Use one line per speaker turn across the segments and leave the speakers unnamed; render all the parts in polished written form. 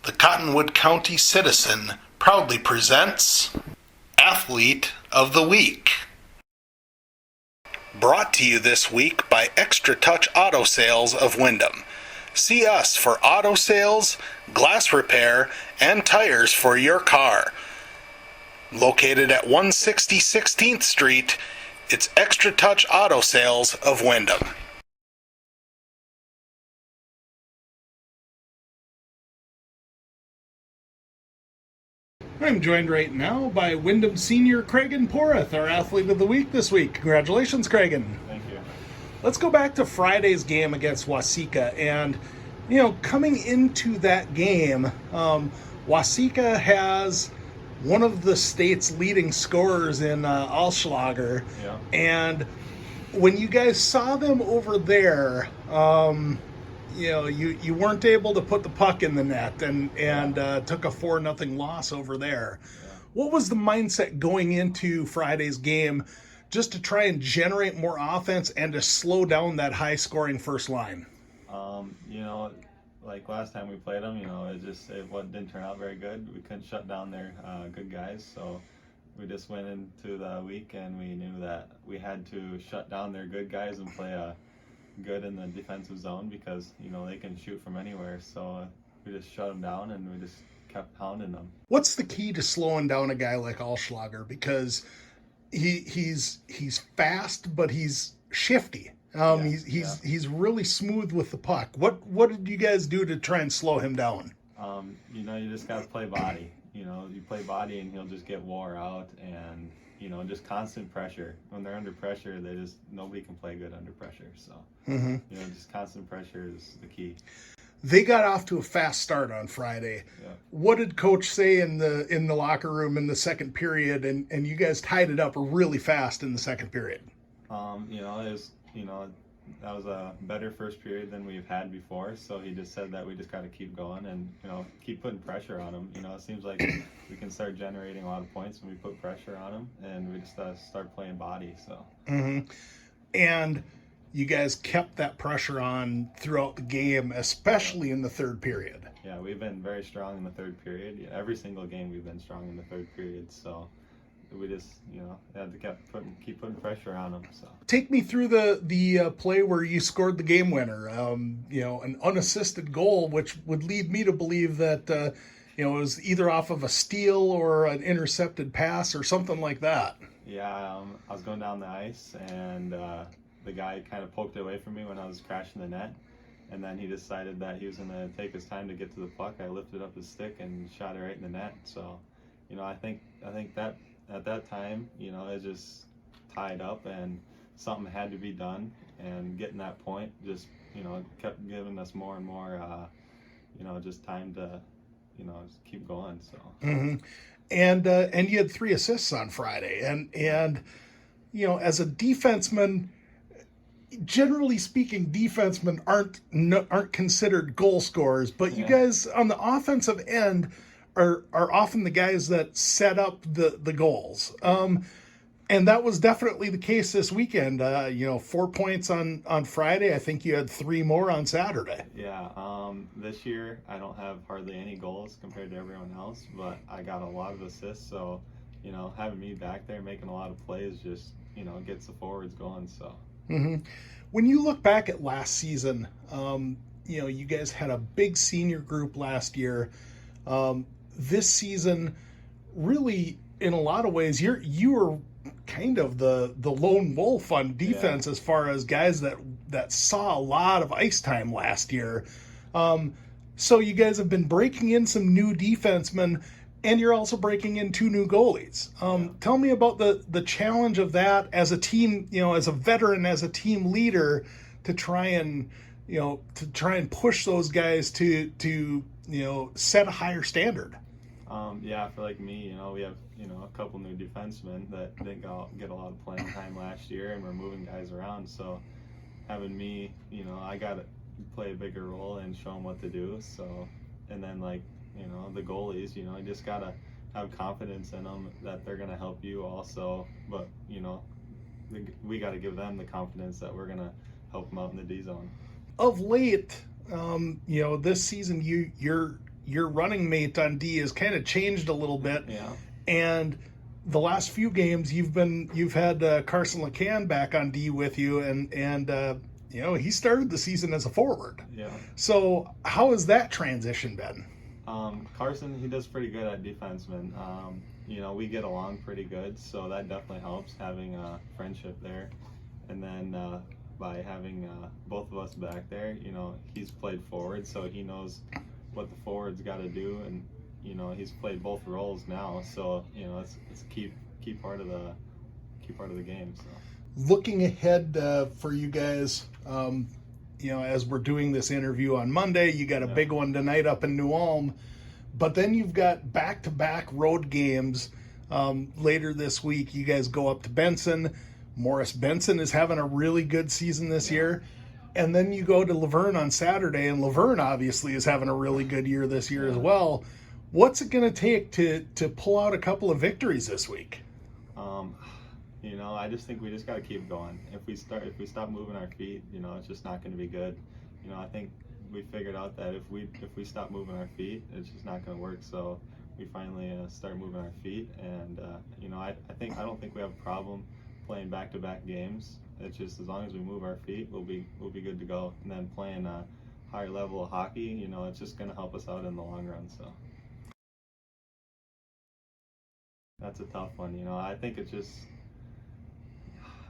The Cottonwood County Citizen proudly presents Athlete of the Week. Brought to you this week by Extra Touch Auto Sales of Windham. See us for auto sales, glass repair, and tires for your car. Located at 160 16th Street, it's Extra Touch Auto Sales of Windham. I'm joined right now by Windham senior Cragen Porath, our Athlete of the Week this week. Congratulations, Cragen.
Thank you.
Let's go back to Friday's game against Waseca. And, coming into that game, Waseca has one of the state's leading scorers in Alschlager.
Yeah.
And when you guys saw them over there, you weren't able to put the puck in the net and took a 4-0 loss over there.
Yeah.
What was the mindset going into Friday's game just to try and generate more offense and to slow down that high-scoring first line?
Like last time we played them, it didn't turn out very good. We couldn't shut down their good guys, so we just went into the week and we knew that we had to shut down their good guys and play good in the defensive zone because they can shoot from anywhere. So we just shut them down and we just kept pounding them.
What's the key to slowing down a guy like Alschlager? Because he's fast, but he's shifty. He's really smooth with the puck. What did you guys do to try and slow him down?
You just gotta play body. You play body and he'll just get wore out and just constant pressure. When they're under pressure, nobody can play good under pressure. So just constant pressure is the key.
They got off to a fast start on Friday.
Yeah. What
did Coach say in the locker room in the second period? And you guys tied it up really fast in the second period.
That was a better first period than we've had before. So he just said that we just got to keep going and keep putting pressure on them. It seems like we can start generating a lot of points when we put pressure on them, and we just start playing body. So.
And you guys kept that pressure on throughout the game, especially in the third period.
Yeah, we've been very strong in the third period. Yeah, every single game we've been strong in the third period. So we just, had to keep putting pressure on them. So
take me through the play where you scored the game winner. An unassisted goal, which would lead me to believe that it was either off of a steal or an intercepted pass or something like that.
Yeah, I was going down the ice and the guy kind of poked it away from me when I was crashing the net. And then he decided that he was going to take his time to get to the puck. I lifted up his stick and shot it right in the net. So, I think that at that time, it just tied up and something had to be done. And getting that point just, kept giving us more and more, just time to, just keep going. So.
Mm-hmm. And you had 3 assists on Friday. And as a defenseman, generally speaking, defensemen aren't considered goal scorers, but you guys on the offensive end are often the guys that set up the goals. And that was definitely the case this weekend. 4 points on Friday. I think you had 3 more on Saturday.
Yeah. This year I don't have hardly any goals compared to everyone else, but I got a lot of assists. So, having me back there making a lot of plays just, gets the forwards going. So.
Mm-hmm. When you look back at last season, you guys had a big senior group last year. This season, really, in a lot of ways, you were kind of the lone wolf on defense as far as guys that saw a lot of ice time last year. So you guys have been breaking in some new defensemen, and you're also breaking in 2 new goalies. Tell me about the challenge of that as a team, as a veteran, as a team leader, to try and push those guys to set a higher standard.
For like me, we have a couple new defensemen that didn't get a lot of playing time last year, and we're moving guys around. So having me, I got to play a bigger role and show them what to do. So, and then the goalies, you just got to have confidence in them that they're going to help you also. But, we got to give them the confidence that we're going to help them out in the D zone.
Of late, this season you're your running mate on D has kind of changed a little bit.
Yeah.
And the last few games you've had Carson LeCan back on D with you, and he started the season as a forward.
Yeah.
So how has that transition been?
Carson, he does pretty good at defenseman. We get along pretty good, so that definitely helps having a friendship there. And then by having both of us back there, he's played forward, so he knows what the forward's got to do, and he's played both roles now, so it's a key part of the game. So
looking ahead for you guys, as we're doing this interview on Monday, you got a big one tonight up in New Ulm, but then you've got back-to-back road games later this week. You guys go up to Benson. Morris Benson is having a really good season this year. And then you go to Laverne on Saturday, and Laverne obviously is having a really good year this year as well. What's it going to take to pull out a couple of victories this week?
I just think we just got to keep going. If we stop moving our feet, it's just not going to be good. I think we figured out that if we stop moving our feet, it's just not going to work. So we finally start moving our feet, and I don't think we have a problem playing back-to-back games. It's just as long as we move our feet, we'll be good to go. And then playing a higher level of hockey, it's just going to help us out in the long run. So that's a tough one. I think it's just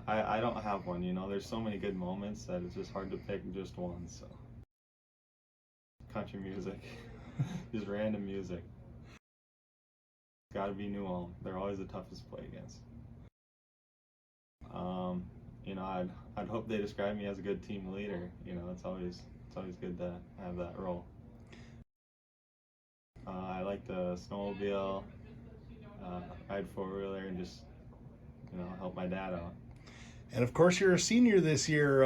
I don't have one. There's so many good moments that it's just hard to pick just one. So country music, just random music. Got to be New Ulm. They're always the toughest to play against. I'd hope they describe me as a good team leader. It's always good to have that role. I like to snowmobile, ride four-wheeler, and just help my dad out.
And of course, you're a senior this year.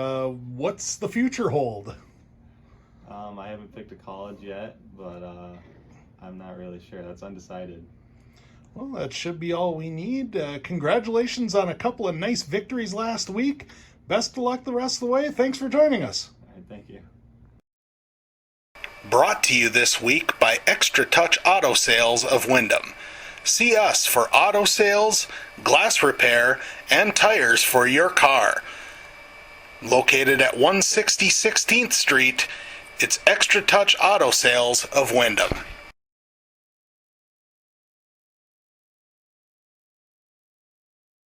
What's the future hold?
I haven't picked a college yet, but I'm not really sure. That's undecided.
Well, that should be all we need. Congratulations on a couple of nice victories last week. Best of luck the rest of the way. Thanks for joining us.
All right, thank you.
Brought to you this week by Extra Touch Auto Sales of Wyndham. See us for auto sales, glass repair, and tires for your car. Located at 160 16th Street, it's Extra Touch Auto Sales of Wyndham.